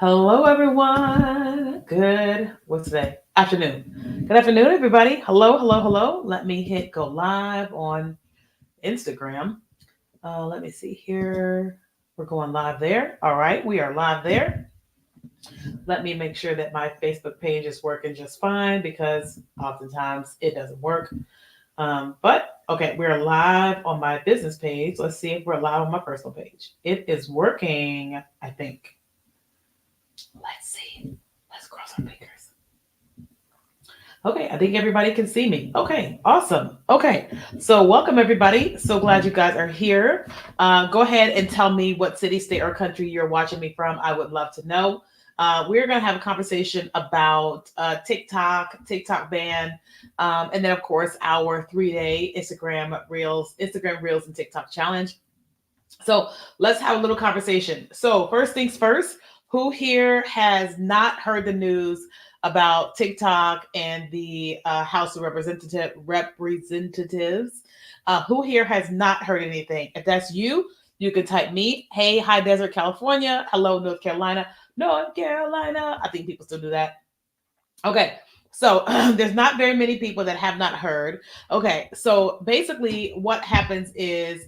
Hello, everyone. What's today? Afternoon. Good afternoon, everybody. Hello, hello, hello. Let me hit go live on Instagram. Let me see here. We're going live there. All right, we are live there. Let me make sure that my Facebook page is working just fine because oftentimes it doesn't work. But okay, we're live on my business page. Let's see if we're live on my personal page. It is working, I think. Let's see. Let's cross our fingers. Okay, I think everybody can see me. Okay, awesome. Okay, so welcome everybody. So glad you guys are here. Go ahead and tell me what city, state, or country you're watching me from. I would love to know. We're going to have a conversation about TikTok ban, and then of course our 3-day Instagram Reels and TikTok challenge. So let's have a little conversation. So first things first, who here has not heard the news about TikTok and the House of Representatives? Who here has not heard anything? If that's you, you can type me. Hey, hi, Desert, California. Hello, North Carolina. North Carolina. I think people still do that. Okay. So there's not very many people that have not heard. Okay. So basically, what happens is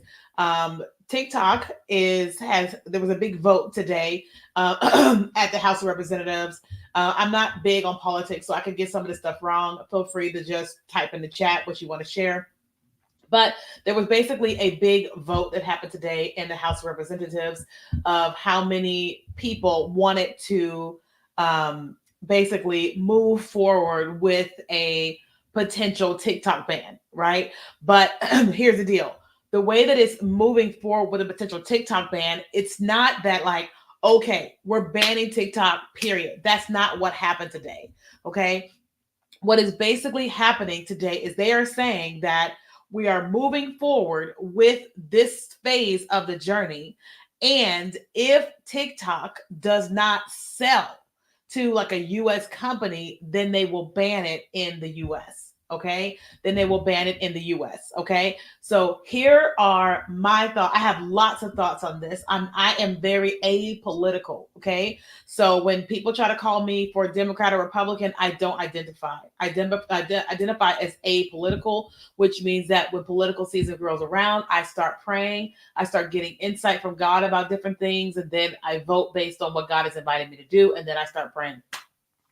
TikTok has there was a big vote today at the House of Representatives. I'm not big on politics, so I could get some of this stuff wrong. Feel free to just type in the chat what you want to share. But there was basically a big vote that happened today in the House of Representatives of how many people wanted to basically move forward with a potential TikTok ban, right? But here's the deal, the way that it's moving forward with a potential TikTok ban, it's not that like, okay, we're banning TikTok, period. That's not what happened today, okay? What is basically happening today is they are saying that we are moving forward with this phase of the journey. And if TikTok does not sell to like a US company, then they will ban it in the US. Okay. Then they will ban it in the US. Okay. So here are my thoughts. I have lots of thoughts on this. I am very apolitical. Okay. So when people try to call me for Democrat or Republican, I don't identify. I identify as apolitical, which means that when political season rolls around, I start praying. I start getting insight from God about different things, and then I vote based on what God has invited me to do, and then I start praying.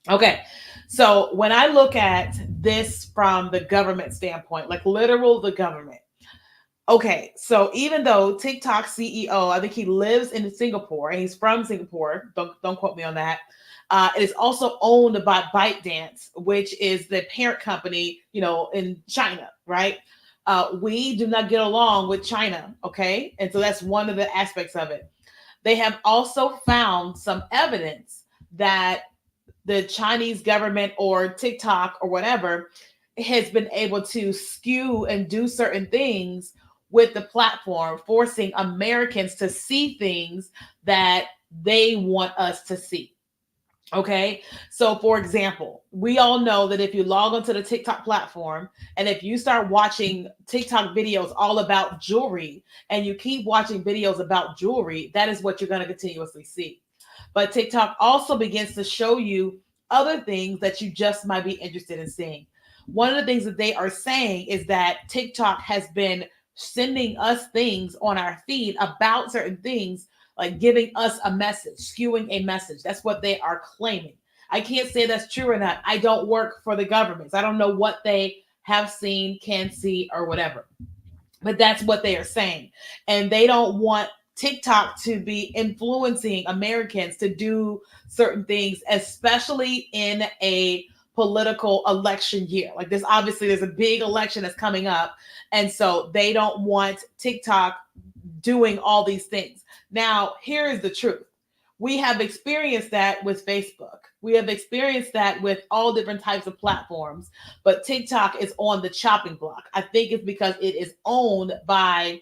Okay, so when I look at this from the government standpoint, like literal the government, okay, so even though TikTok CEO, I think he lives in Singapore and he's from Singapore. Don't quote me on that. It is also owned by ByteDance, which is the parent company, in China, right? We do not get along with China, okay, and so that's one of the aspects of it. They have also found some evidence that the Chinese government or TikTok or whatever has been able to skew and do certain things with the platform, forcing Americans to see things that they want us to see. Okay. So, for example, we all know that if you log onto the TikTok platform and if you start watching TikTok videos all about jewelry and you keep watching videos about jewelry, that is what you're going to continuously see. But TikTok also begins to show you other things that you just might be interested in seeing. One of the things that they are saying is that TikTok has been sending us things on our feed about certain things, like giving us a message, skewing a message. That's what they are claiming. I can't say that's true or not. I don't work for the governments. I don't know what they have seen, can see, or whatever. But that's what they are saying. And they don't want TikTok to be influencing Americans to do certain things, especially in a political election year. Like this, obviously, there's a big election that's coming up. And so they don't want TikTok doing all these things. Now, here is the truth. We have experienced that with Facebook. We have experienced that with all different types of platforms, but TikTok is on the chopping block. I think it's because it is owned by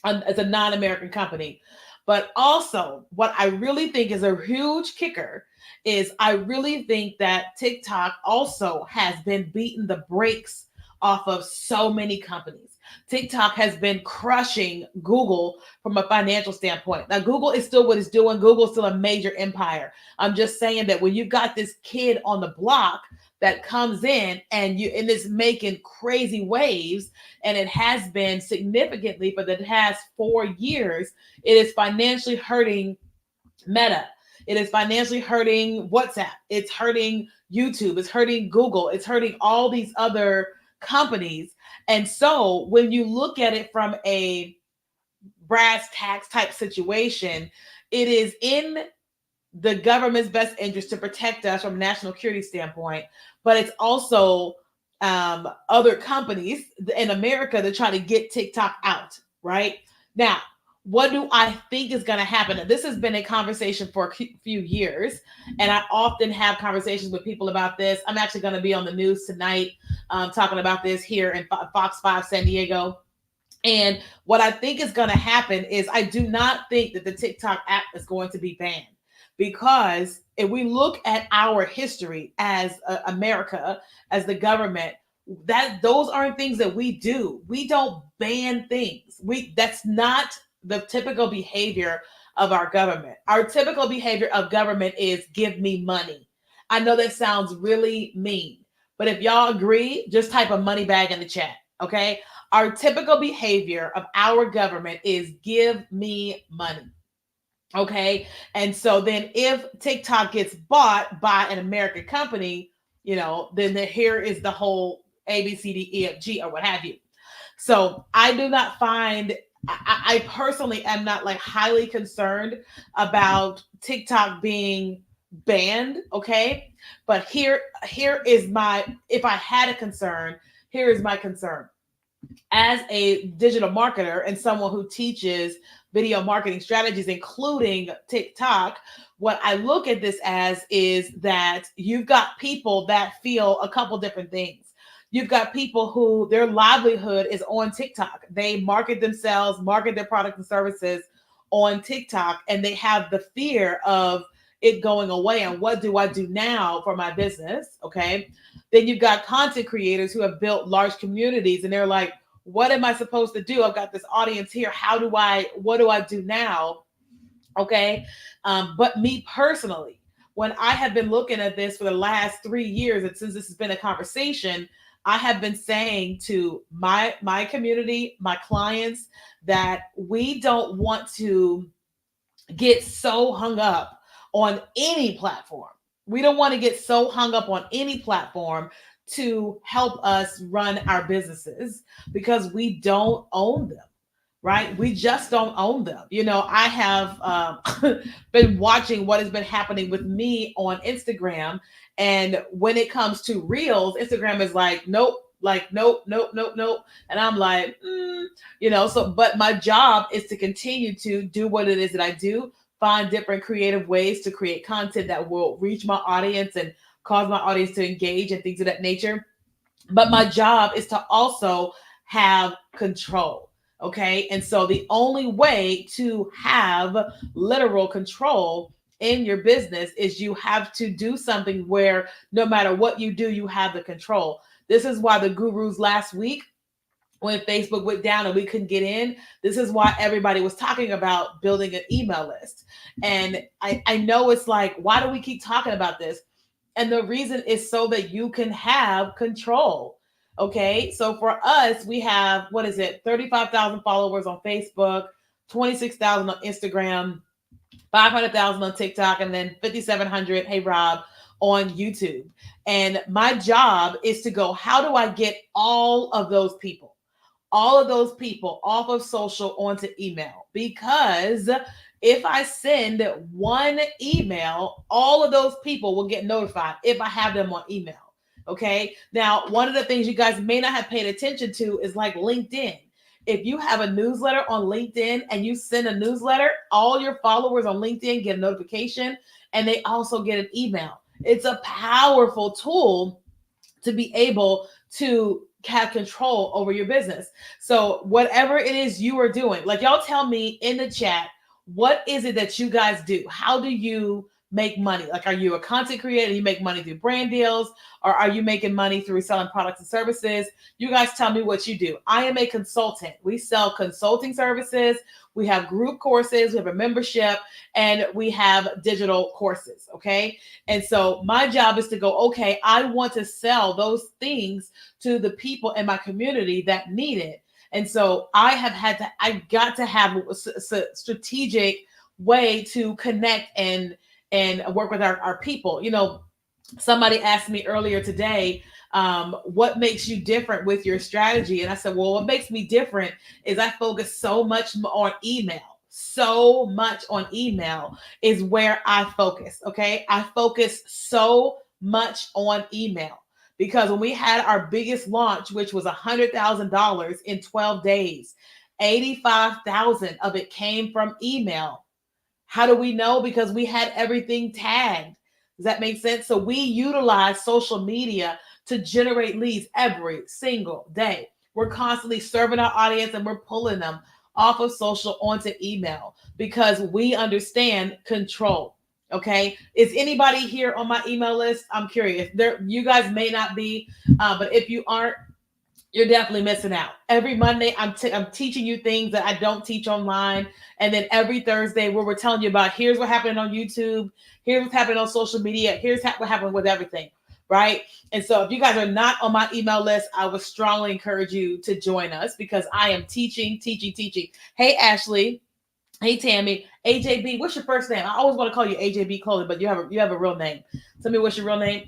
as a non-American company. But also, what I really think is a huge kicker is I really think that TikTok also has been beating the brakes off of so many companies. TikTok has been crushing Google from a financial standpoint. Now, Google is still what it's doing. Google is still a major empire. I'm just saying that when you got this kid on the block that comes in and it's making crazy waves, and it has been significantly for the past 4 years, it is financially hurting Meta. It is financially hurting WhatsApp. It's hurting YouTube. It's hurting Google. It's hurting all these other companies. And so when you look at it from a brass tacks type situation, it is in the government's best interest to protect us from a national security standpoint, but it's also other companies in America to try to get TikTok out, right? Now, what do I think is going to happen? This has been a conversation for a few years, and I often have conversations with people about this. I'm actually going to be on the news tonight talking about this here in Fox 5 San Diego. And what I think is going to happen is I do not think that the TikTok app is going to be banned, because if we look at our history as America, as the government, that those aren't things that we do. We don't ban things. That's not the typical behavior of our government. Our typical behavior of government is give me money. I know that sounds really mean, but if y'all agree, just type a money bag in the chat, okay? Our typical behavior of our government is give me money. Okay. And so then if TikTok gets bought by an American company, then here is the whole A, B, C, D, E, F, G, or what have you. So I do not find, I personally am not like highly concerned about TikTok being banned. Okay. But here is if I had a concern, here is my concern. As a digital marketer and someone who teaches video marketing strategies, including TikTok, what I look at this as is that you've got people that feel a couple different things. You've got people who their livelihood is on TikTok. They market themselves, market their products and services on TikTok, and they have the fear of it going away. And what do I do now for my business? Okay. Then you've got content creators who have built large communities, and they're like, what am I supposed to do? I've got this audience here. What do I do now? Okay. But me personally, when I have been looking at this for the last 3 years, and since this has been a conversation, I have been saying to my community, my clients, that we don't want to get so hung up on any platform. We don't want to get so hung up on any platform to help us run our businesses, because we don't own them, right? We just don't own them. I have been watching what has been happening with me on Instagram. And when it comes to Reels, Instagram is like, nope, nope. And I'm like, but my job is to continue to do what it is that I do, find different creative ways to create content that will reach my audience and cause my audience to engage and things of that nature. But my job is to also have control. Okay. And so the only way to have literal control in your business is you have to do something where no matter what you do, you have the control. This is why the gurus last week, when Facebook went down and we couldn't get in, this is why everybody was talking about building an email list. And I know it's like, why do we keep talking about this? And the reason is so that you can have control. Okay. So for us, we have, 35,000 followers on Facebook, 26,000 on Instagram, 500,000 on TikTok, and then 5,700, hey Rob, on YouTube. And my job is to go, how do I get all of those people off of social onto email? Because if I send one email, all of those people will get notified if I have them on email. Okay. Now, one of the things you guys may not have paid attention to is like LinkedIn. If you have a newsletter on LinkedIn and you send a newsletter, all your followers on LinkedIn get a notification, and they also get an email. It's a powerful tool to be able to have control over your business. So whatever it is you are doing, like y'all tell me in the chat, what is it that you guys do? How do you make money? Like, are you a content creator? You make money through brand deals, or are you making money through selling products and services? You guys tell me what you do. I am a consultant. We sell consulting services. We have group courses, we have a membership, and we have digital courses. Okay. And so my job is to go, okay, I want to sell those things to the people in my community that need it. And so I got to have a strategic way to connect and work with our people. Somebody asked me earlier today, what makes you different with your strategy? And I said, well, what makes me different is I focus so much on email. So much on email is where I focus. Okay. I focus so much on email because when we had our biggest launch, which was $100,000 in 12 days, 85,000 of it came from email. How do we know? Because we had everything tagged. Does that make sense? So we utilize social media to generate leads every single day. We're constantly serving our audience and we're pulling them off of social onto email because we understand control. Okay. Is anybody here on my email list? I'm curious. You guys may not be, but if you aren't, you're definitely missing out. Every Monday, I'm teaching you things that I don't teach online. And then every Thursday, where we're telling you about here's what happened on YouTube, here's what's happening on social media, here's what happened with everything, right? And so if you guys are not on my email list, I would strongly encourage you to join us because I am teaching, teaching, teaching. Hey, Ashley. Hey, Tammy. AJB, what's your first name? I always want to call you AJB Clothing, but you have a real name. Tell me what's your real name.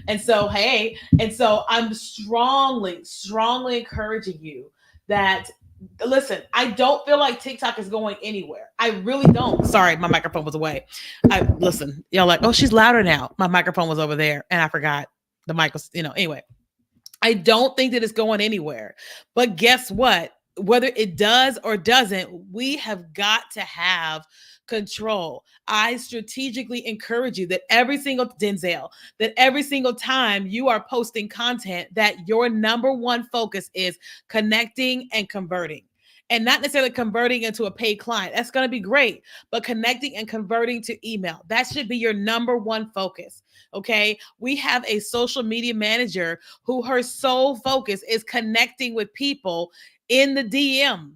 And so, hey, and so I'm strongly, strongly encouraging you that listen, I don't feel like TikTok is going anywhere. I really don't. Sorry, my microphone was away. Listen, y'all like, oh, she's louder now. My microphone was over there and I forgot the mic was, anyway. I don't think that it's going anywhere. But guess what? Whether it does or doesn't, we have got to have control. I strategically encourage you that every single Denzel, that every single time you are posting content, that your number one focus is connecting and converting. And not necessarily converting into a paid client. That's going to be great. But connecting and converting to email, that should be your number one focus. Okay. We have a social media manager who her sole focus is connecting with people in the DM.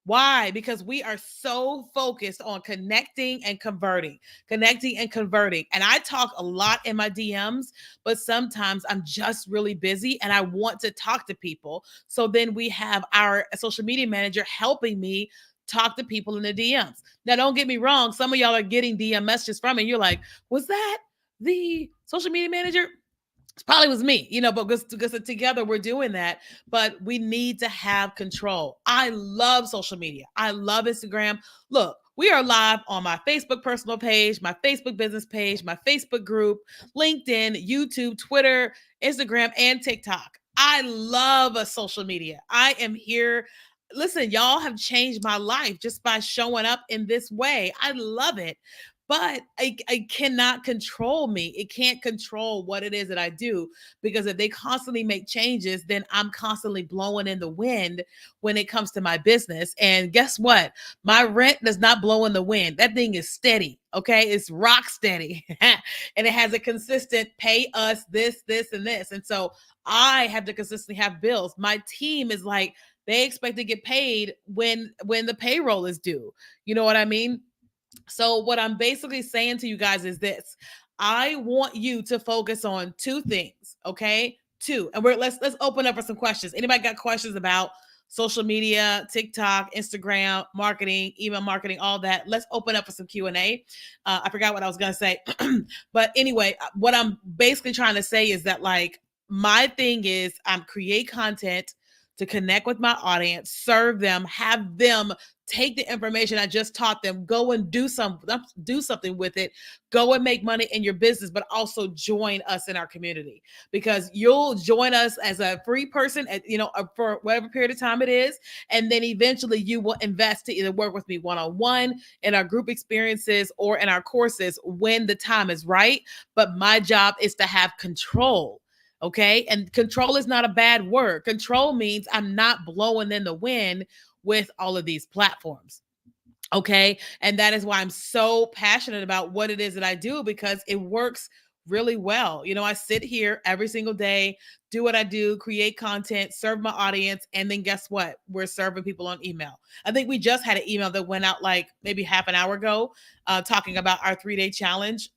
Why? Because we are so focused on connecting and converting, connecting and converting. And I talk a lot in my DMs, but sometimes I'm just really busy and I want to talk to people. So then we have our social media manager helping me talk to people in the DMs. Now, don't get me wrong. Some of y'all are getting DM messages from me. And you're like, was that the social media manager? It probably was me, but because together we're doing that, but we need to have control. I love social media. I love Instagram. Look, we are live on my Facebook personal page, my Facebook business page, my Facebook group, LinkedIn, YouTube, Twitter, Instagram, and TikTok. I love a social media. I am here. Listen, y'all have changed my life just by showing up in this way. I love it. But I cannot control me. It can't control what it is that I do because if they constantly make changes, then I'm constantly blowing in the wind when it comes to my business. And guess what? My rent does not blow in the wind. That thing is steady. Okay. It's rock steady and it has a consistent pay us this, and this. And so I have to consistently have bills. My team is like, they expect to get paid when the payroll is due. You know what I mean? So what I'm basically saying to you guys is this. I want you to focus on two things, okay? Two. And let's open up for some questions. Anybody got questions about social media, TikTok, Instagram, marketing, email marketing, all that? Let's open up for some Q&A. I forgot what I was going to say. But anyway, what I'm basically trying to say is that my thing is create content to connect with my audience, serve them, have them take the information I just taught them, go and do something with it, go and make money in your business, but also join us in our community because you'll join us as a free person for whatever period of time it is. And then eventually you will invest to either work with me one-on-one in our group experiences or in our courses when the time is right. But my job is to have control. Okay. And control is not a bad word. Control means I'm not blowing in the wind with all of these platforms. Okay. And that is why I'm so passionate about what it is that I do, because it works really well. I sit here every single day, do what I do, create content, serve my audience. And then guess what? We're serving people on email. I think we just had an email that went out like maybe half an hour ago, talking about our 3-day challenge.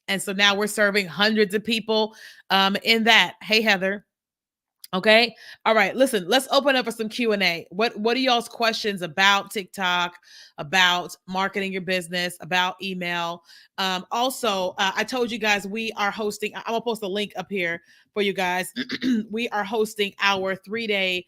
And so now we're serving hundreds of people in that. Hey, Heather. Okay. All right. Listen, let's open up for some Q&A. What are y'all's questions about TikTok, about marketing your business, about email? Also, I told you guys we are hosting, I'm going to post a link up here for you guys. We are hosting our 3-day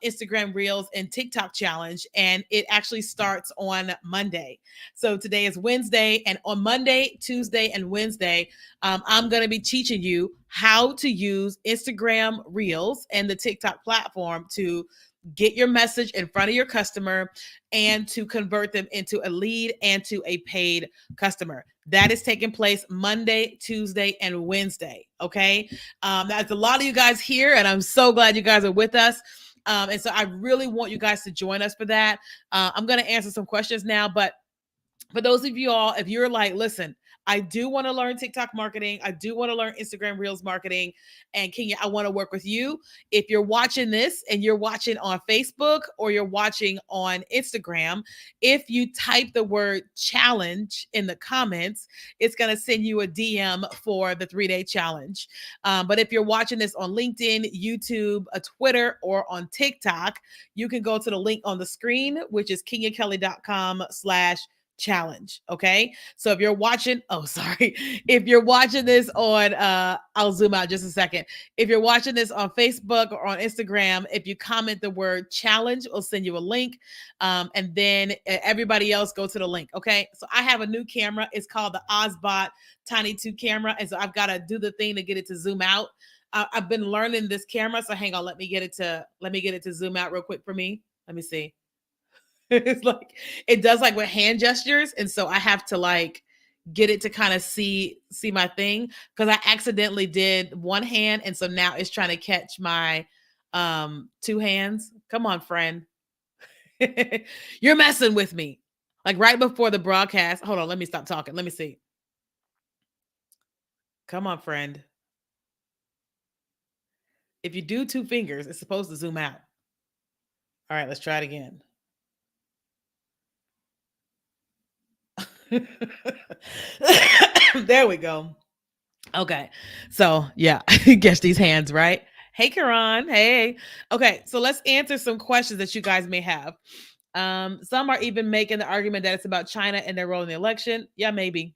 Instagram Reels and TikTok challenge, and it actually starts on Monday. So today is Wednesday, and on Monday, Tuesday, and Wednesday, I'm going to be teaching you how to use Instagram Reels and the TikTok platform to get your message in front of your customer and to convert them into a lead and to a paid customer. That is taking place Monday, Tuesday, and Wednesday. Okay. That's a lot of you guys here, and I'm so glad you guys are with us. And so I really want you guys to join us for that. I'm going to answer some questions now, but for those of you all, if you're like, listen, I do want to learn TikTok marketing. I do want to learn Instagram Reels marketing. And Kenya, I want to work with you. If you're watching this and you're watching on Facebook or you're watching on Instagram, if you type the word challenge in the comments, it's going to send you a DM for the 3-day challenge. But if you're watching this on LinkedIn, YouTube, a Twitter, or on TikTok, you can go to the link on the screen, which is kenyakelly.com/challenge. Okay. So if you're watching, if you're watching this on, I'll zoom out just a second. If you're watching this on Facebook or on Instagram, if you comment the word challenge, we'll send you a link. And then everybody else go to the link. Okay. So I have a new camera. It's called the Ozbot Tiny 2 camera. And so I've got to do the thing to get it to zoom out. I've been learning this camera. So hang on, let me get it to zoom out real quick for me. Let me see. It's like it does like with hand gestures, and so I have to like get it to kind of see my thing, because I accidentally did one hand, and so now it's trying to catch my 2 hands. Come on, friend. You're messing with me. Like right before the broadcast. Hold on, let me stop talking. Let me see. Come on, friend. If you do 2 fingers, it's supposed to zoom out. All right, let's try it again. There we go. Okay. So yeah, guess these hands, right? Hey, Karan. Hey. Okay. So let's answer some questions that you guys may have. Some are even making the argument that it's about China and their role in the election. Yeah, maybe.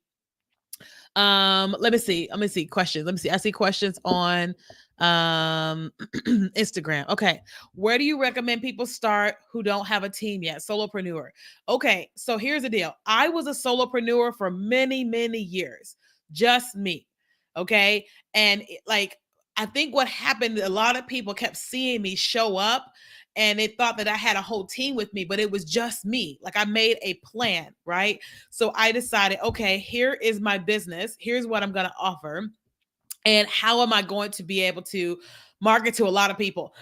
Let me see. Questions. Let me see. I see questions on Instagram. Okay. Where do you recommend people start who don't have a team yet? Solopreneur. Okay. So here's the deal. I was a solopreneur for many, many years. Just me. Okay. And like, I think what happened, a lot of people kept seeing me show up and they thought that I had a whole team with me, but it was just me. Like I made a plan, right? So I decided, okay, here is my business. Here's what I'm going to offer. And how am I going to be able to market to a lot of people?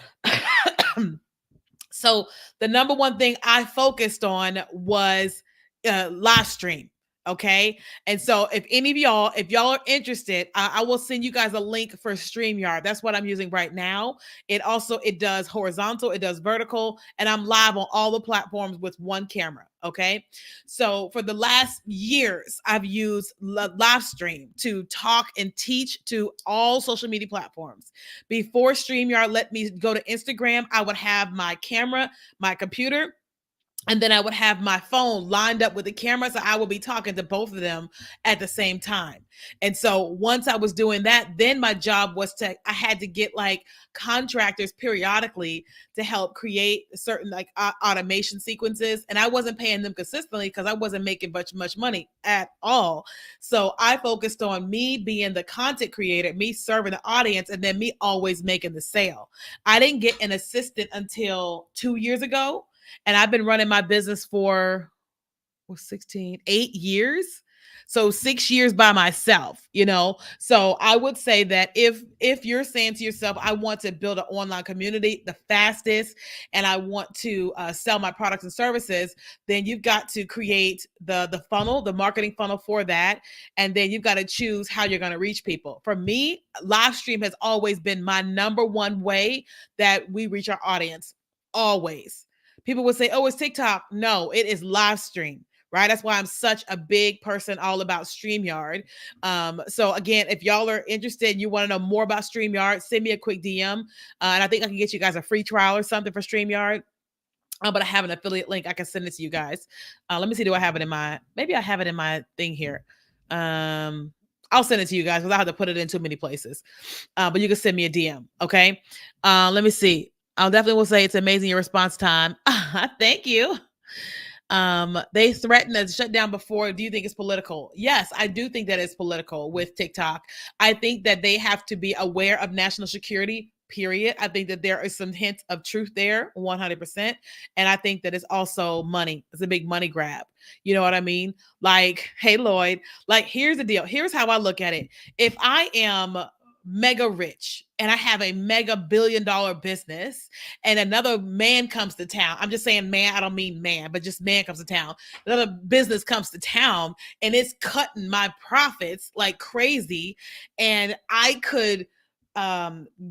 So the number one thing I focused on was live stream. Okay. And so if any of y'all, if y'all are interested, I will send you guys a link for StreamYard. That's what I'm using right now. It does horizontal, it does vertical, and I'm live on all the platforms with one camera. Okay. So for the last years, I've used live stream to talk and teach to all social media platforms. Before StreamYard let me go to Instagram, I would have my camera, my computer, and then I would have my phone lined up with the camera. So I would be talking to both of them at the same time. And so once I was doing that, then my job was I had to get like contractors periodically to help create certain like automation sequences. And I wasn't paying them consistently because I wasn't making much money at all. So I focused on me being the content creator, me serving the audience, and then me always making the sale. I didn't get an assistant until 2 years ago. And I've been running my business for 8 years. So 6 years by myself, So I would say that if you're saying to yourself, I want to build an online community the fastest, and I want to sell my products and services, then you've got to create the funnel, the marketing funnel for that, and then you've got to choose how you're going to reach people. For me, live stream has always been my number one way that we reach our audience. Always. People would say, oh, it's TikTok. No, it is live stream. Right. That's why I'm such a big person all about StreamYard. So again, if y'all are interested and you want to know more about StreamYard, send me a quick DM. And I think I can get you guys a free trial or something for StreamYard. But I have an affiliate link. I can send it to you guys. Let me see. Do I have it in maybe I have it in my thing here. I'll send it to you guys because I have to put it in too many places. But you can send me a DM. Okay. Let me see. I'll definitely will say it's amazing your response time. Thank you. They threatened to shut down before. Do you think it's political? Yes, I do think that it's political with TikTok. I think that they have to be aware of national security, period. I think that there is some hints of truth there, 100%. And I think that it's also money. It's a big money grab. You know what I mean? Like, hey, Lloyd, like, here's the deal. Here's how I look at it. If I am mega rich and I have a mega billion-dollar business and another man comes to town. I'm just saying man, I don't mean man, but just man comes to town. Another business comes to town and it's cutting my profits like crazy. And I could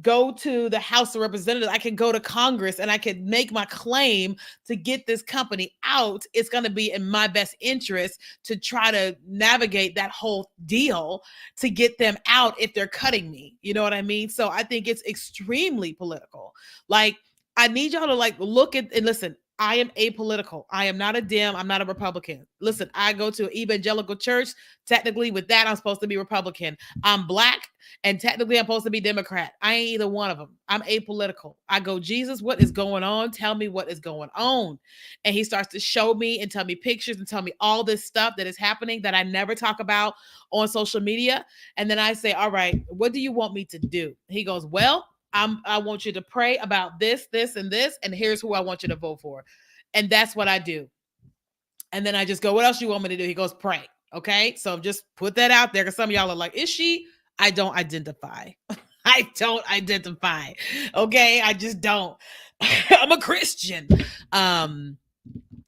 go to the House of Representatives. I can go to Congress and I could make my claim to get this company out. It's going to be in my best interest to try to navigate that whole deal to get them out if they're cutting me. You know what I mean? So I think it's extremely political. Like, I need y'all to like look at and listen. I am apolitical. I am not a Dem. I'm not a Republican. Listen, I go to an evangelical church. Technically, with that, I'm supposed to be Republican. I'm Black, and technically, I'm supposed to be Democrat. I ain't either one of them. I'm apolitical. I go, Jesus, what is going on? Tell me what is going on. And he starts to show me and tell me pictures and tell me all this stuff that is happening that I never talk about on social media. And then I say, all right, what do you want me to do? He goes, well, I want you to pray about this, this, and this, and here's who I want you to vote for. And that's what I do. And then I just go, what else you want me to do? He goes, pray. Okay. So just put that out there because some of y'all are like, is she? I don't identify. I don't identify. Okay. I just don't. I'm a Christian.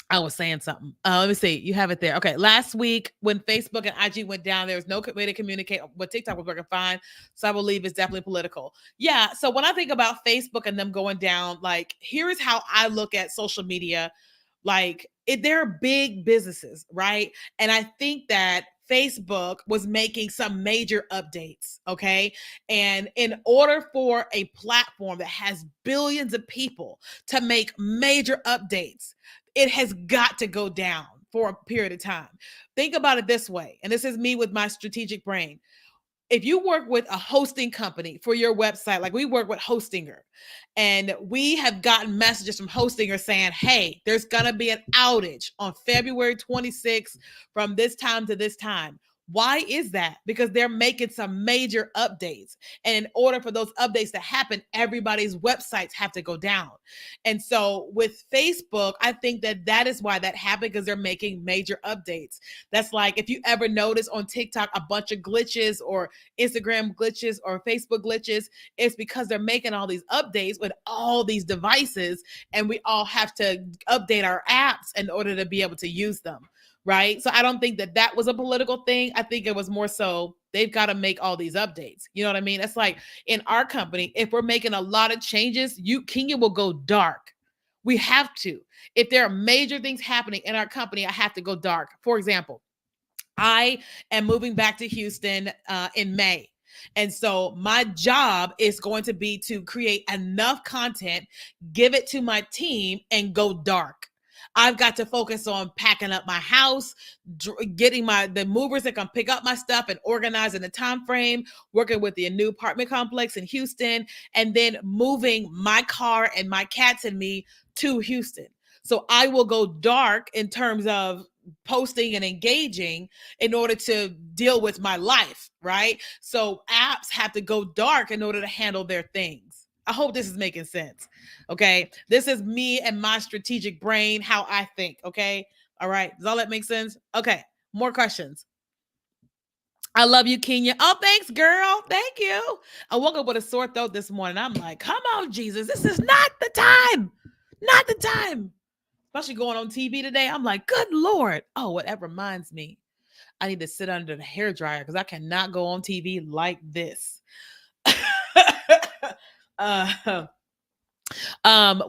I was saying something. Let me see. You have it there. Okay. Last week, when Facebook and IG went down, there was no way to communicate, but TikTok was working fine. So I believe it's definitely political. Yeah. So when I think about Facebook and them going down, like, here is how I look at social media. Like, they're big businesses, right? And I think that Facebook was making some major updates, okay? And in order for a platform that has billions of people to make major updates, it has got to go down for a period of time. Think about it this way, and this is me with my strategic brain. If you work with a hosting company for your website, like we work with Hostinger, and we have gotten messages from Hostinger saying, hey, there's going to be an outage on February 26th from this time to this time. Why is that? Because they're making some major updates. And in order for those updates to happen, everybody's websites have to go down. And so with Facebook, I think that is why that happened, because they're making major updates. That's like, if you ever notice on TikTok a bunch of glitches or Instagram glitches or Facebook glitches, it's because they're making all these updates with all these devices, and we all have to update our apps in order to be able to use them. Right. So I don't think that was a political thing. I think it was more so they've got to make all these updates. You know what I mean? It's like in our company, if we're making a lot of changes, Kenya will go dark. We have to. If there are major things happening in our company, I have to go dark. For example, I am moving back to Houston in May. And so my job is going to be to create enough content, give it to my team, and go dark. I've got to focus on packing up my house, getting the movers that can pick up my stuff and organize in a time frame, working with the new apartment complex in Houston, and then moving my car and my cats and me to Houston. So I will go dark in terms of posting and engaging in order to deal with my life, right? So apps have to go dark in order to handle their things. I hope this is making sense. Okay. This is me and my strategic brain, how I think. Okay. All right. Does all that make sense? Okay. More questions. I love you, Kenya. Oh, thanks, girl. Thank you. I woke up with a sore throat this morning. I'm like, come on, Jesus. This is not the time. Not the time. Especially going on TV today. I'm like, good Lord. Oh, what that reminds me. I need to sit under the hair dryer because I cannot go on TV like this. uh,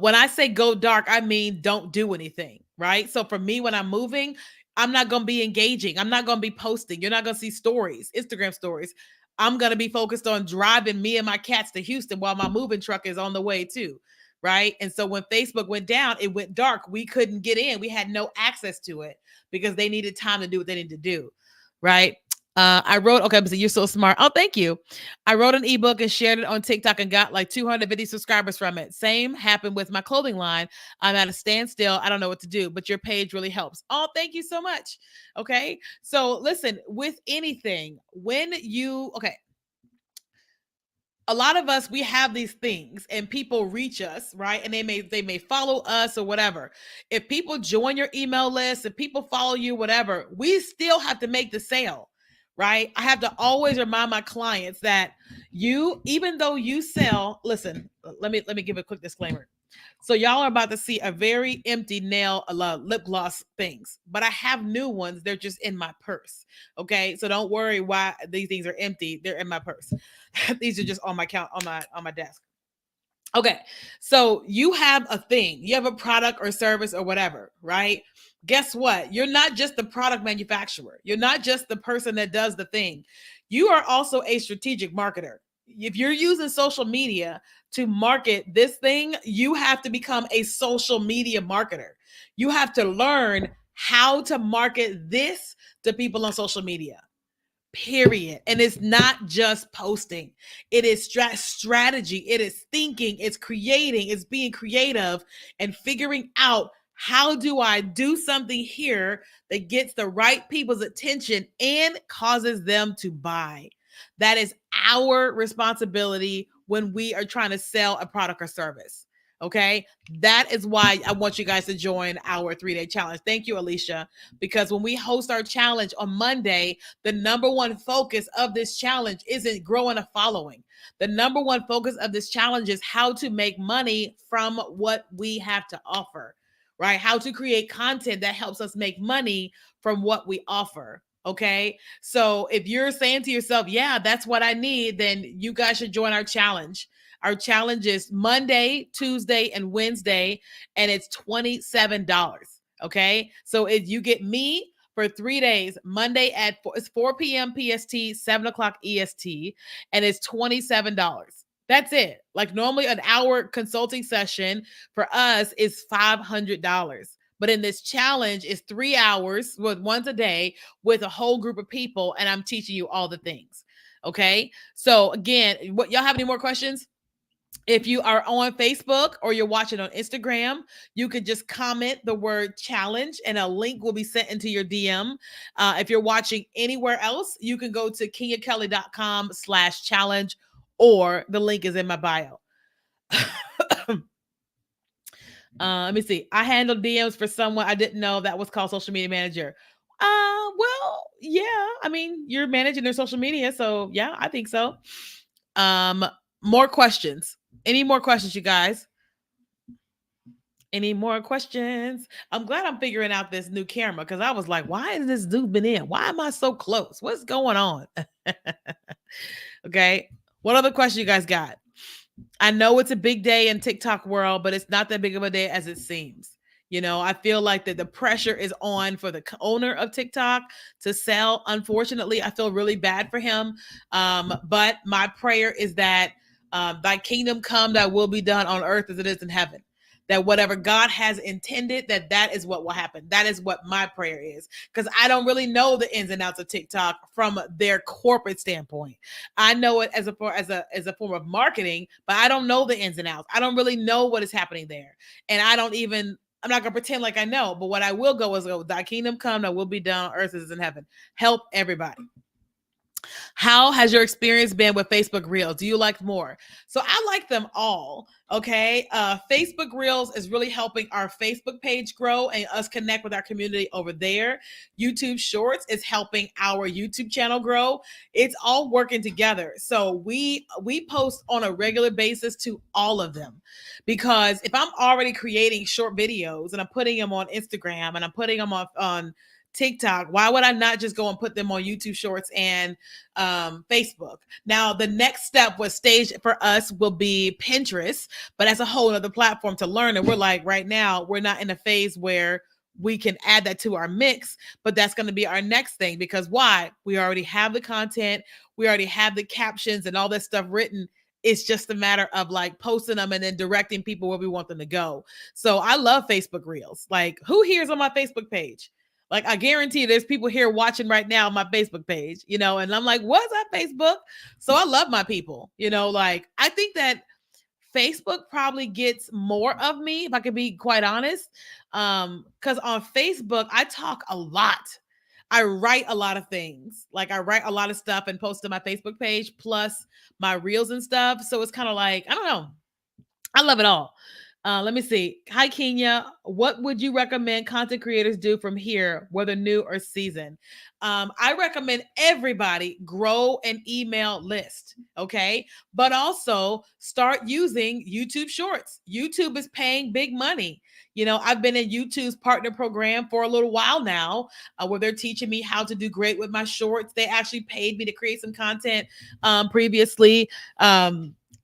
when I say go dark, I mean don't do anything, right? So for me, when I'm moving, I'm not going to be engaging. I'm not going to be posting. You're not going to see stories, Instagram stories. I'm going to be focused on driving me and my cats to Houston while my moving truck is on the way too, right? And so when Facebook went down, it went dark. We couldn't get in. We had no access to it because they needed time to do what they needed to do, right? I wrote, okay, so you're so smart. Oh, thank you. I wrote an ebook and shared it on TikTok and got like 250 subscribers from it. Same happened with my clothing line. I'm at a standstill. I don't know what to do, but your page really helps. Oh, thank you so much. Okay. So listen, with anything, a lot of us, we have these things and people reach us, right? And they may follow us or whatever. If people join your email list, if people follow you, whatever, we still have to make the sale, right? I have to always remind my clients that even though you sell, listen, let me give a quick disclaimer. So y'all are about to see a very empty nail, lip gloss things, but I have new ones. They're just in my purse. Okay. So don't worry why these things are empty. They're in my purse. These are just on my on my desk. Okay. So you have a thing, you have a product or service or whatever, right? Guess what? You're not just the product manufacturer. You're not just the person that does the thing. You are also a strategic marketer. If you're using social media to market this thing, you have to become a social media marketer. You have to learn how to market this to people on social media. Period. And it's not just posting. It is strategy. It is thinking. It's creating. It's being creative and figuring out, how do I do something here that gets the right people's attention and causes them to buy? That is our responsibility when we are trying to sell a product or service. Okay. That is why I want you guys to join our 3-day challenge. Thank you, Alicia. Because when we host our challenge on Monday, the number one focus of this challenge isn't growing a following. The number one focus of this challenge is how to make money from what we have to offer, right? How to create content that helps us make money from what we offer. Okay. So if you're saying to yourself, yeah, that's what I need, then you guys should join our challenge. Our challenge is Monday, Tuesday, and Wednesday, and it's $27. Okay. So if you get me for 3 days, Monday at 4 p.m. PST, 7 o'clock EST, and it's $27. That's it. Like normally an hour consulting session for us is $500. But in this challenge, it's 3 hours with once a day with a whole group of people, and I'm teaching you all the things. Okay. So again, what y'all have any more questions? If you are on Facebook or you're watching on Instagram, you could just comment the word challenge and a link will be sent into your DM. If you're watching anywhere else, you can go to kenyakelly.com/challenge, or the link is in my bio. Let me see. I handled DMs for someone I didn't know that was called social media manager. Well, yeah. I mean, you're managing their social media, so yeah, I think so. More questions. Any more questions, you guys? Any more questions? I'm glad I'm figuring out this new camera because I was like, why is this zooming in? Why am I so close? What's going on? Okay. What other question you guys got? I know it's a big day in TikTok world, but it's not that big of a day as it seems. You know, I feel like that the pressure is on for the owner of TikTok to sell. Unfortunately, I feel really bad for him. But my prayer is that thy kingdom come, that will be done on earth as it is in heaven. That whatever God has intended, that is what will happen. That is what my prayer is. Because I don't really know the ins and outs of TikTok from their corporate standpoint. I know it as a form of marketing, but I don't know the ins and outs. I don't really know what is happening there. And I'm not gonna pretend like I know, but what I will go is, thy kingdom come, that will be done on earth as in heaven. Help everybody. How has your experience been with Facebook Reels? Do you like more? So I like them all. Okay. Facebook Reels is really helping our Facebook page grow and us connect with our community over there. YouTube Shorts is helping our YouTube channel grow. It's all working together. So we post on a regular basis to all of them, because if I'm already creating short videos and I'm putting them on Instagram and I'm putting them on TikTok, why would I not just go and put them on YouTube Shorts and Facebook? Now, the next step was stage for us will be Pinterest, but that's a whole other platform to learn. And we're like, right now, we're not in a phase where we can add that to our mix, but that's going to be our next thing, because why? We already have the content, we already have the captions and all that stuff written. It's just a matter of like posting them and then directing people where we want them to go. So I love Facebook Reels. Like, who here is on my Facebook page? Like, I guarantee there's people here watching right now on my Facebook page, and I'm like, what's up, Facebook? So I love my people, like, I think that Facebook probably gets more of me, if I could be quite honest. Because on Facebook, I talk a lot. I write a lot of things. Like, I write a lot of stuff and post to my Facebook page, plus my reels and stuff. So it's kind of like, I don't know. I love it all. Let me see. Hi, Kenya. What would you recommend content creators do from here, whether new or seasoned? I recommend everybody grow an email list, okay? But also start using YouTube Shorts. YouTube is paying big money. I've been in YouTube's partner program for a little while now, where they're teaching me how to do great with my shorts. They actually paid me to create some content previously.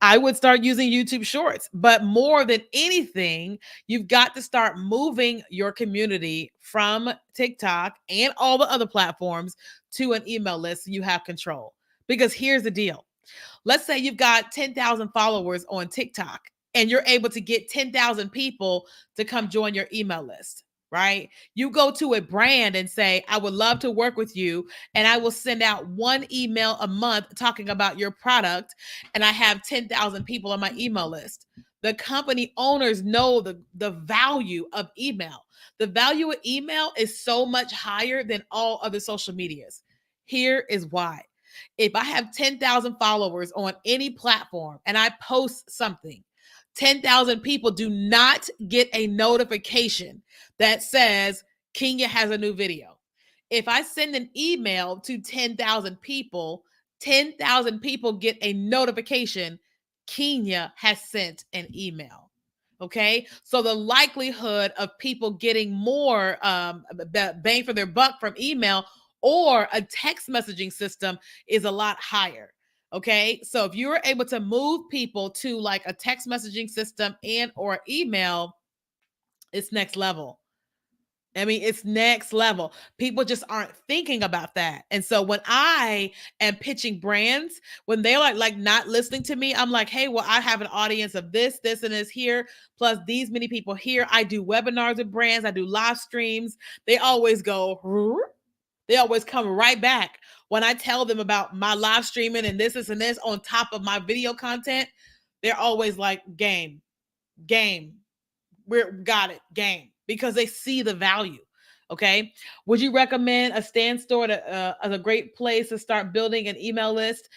I would start using YouTube Shorts. But more than anything, you've got to start moving your community from TikTok and all the other platforms to an email list so you have control. Because here's the deal. Let's say you've got 10,000 followers on TikTok and you're able to get 10,000 people to come join your email list, right? You go to a brand and say, I would love to work with you, and I will send out one email a month talking about your product, and I have 10,000 people on my email list. The company owners know the value of email. The value of email is so much higher than all other social medias. Here is why. If I have 10,000 followers on any platform and I post something, 10,000 people do not get a notification that says Kenya has a new video. If I send an email to 10,000 people, 10,000 people get a notification Kenya has sent an email. Okay, so the likelihood of people getting more bang for their buck from email or a text messaging system is a lot higher. Okay, so if you're able to move people to like a text messaging system and or email, it's next level. I mean, it's next level. People just aren't thinking about that. And so when I am pitching brands, when they're like not listening to me, I'm like, hey, well, I have an audience of this, and this here, plus these many people here. I do webinars with brands, I do live streams. They always go, they always come right back when I tell them about my live streaming and this and this on top of my video content. They're always like, game, we got it, game, because they see the value. Okay. Would you recommend a Stan Store as a great place to start building an email list?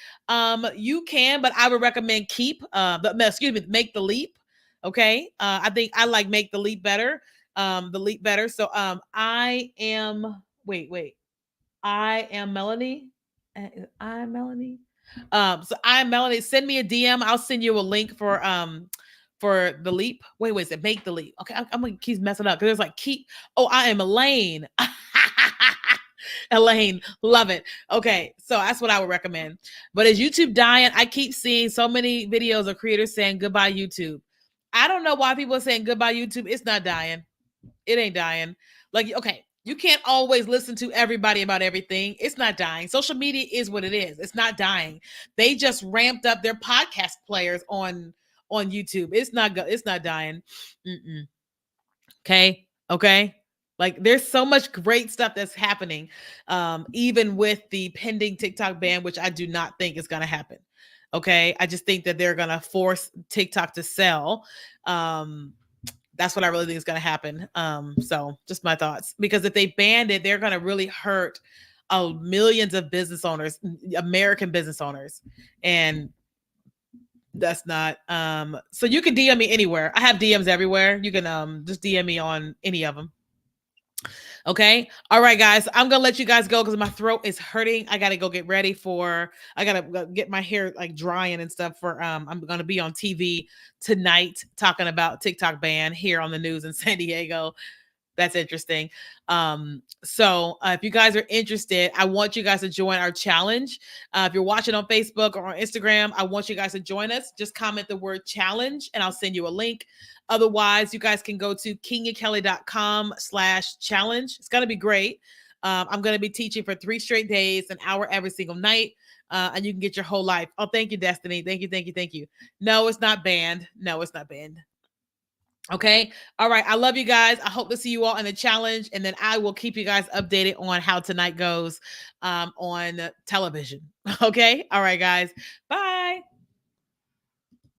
You can, but I would recommend Make the Leap. Okay. I think I like Make the Leap better. So I am I am Melanie. I am Melanie. So I am Melanie. Send me a DM. I'll send you a link for the leap. Wait, is it Make the Leap? Okay, I'm gonna keep messing up because there's like keep. Oh, I am Elaine. Elaine, love it. Okay, so that's what I would recommend. But is YouTube dying? I keep seeing so many videos of creators saying goodbye YouTube. I don't know why people are saying goodbye YouTube. It's not dying. It ain't dying. Like, okay, you can't always listen to everybody about everything. It's not dying. Social media is what it is. It's not dying. They just ramped up their podcast players on YouTube. It's not dying. Mm-mm. Okay. Like, there's so much great stuff that's happening, even with the pending TikTok ban, which I do not think is going to happen. Okay, I just think that they're going to force TikTok to sell. That's what I really think is going to happen. So just my thoughts, because if they banned it, they're going to really hurt millions of business owners, American business owners. And that's not so you can DM me anywhere. I have DMs everywhere. You can just DM me on any of them. Okay. All right, guys. I'm gonna let you guys go because my throat is hurting. I gotta go get ready for. I gotta get my hair like drying and stuff for. I'm gonna be on TV tonight talking about TikTok ban here on the news in San Diego. That's interesting. So if you guys are interested, I want you guys to join our challenge. If you're watching on Facebook or on Instagram, I want you guys to join us. Just comment the word challenge and I'll send you a link. Otherwise, you guys can go to kenyakelly.com/challenge. It's going to be great. I'm going to be teaching for 3 straight days, an hour every single night. And you can get your whole life. Oh, thank you, Destiny. Thank you, thank you, thank you. No, it's not banned. No, it's not banned. Okay. All right. I love you guys. I hope to see you all in the challenge. And then I will keep you guys updated on how tonight goes on television. Okay. All right, guys. Bye.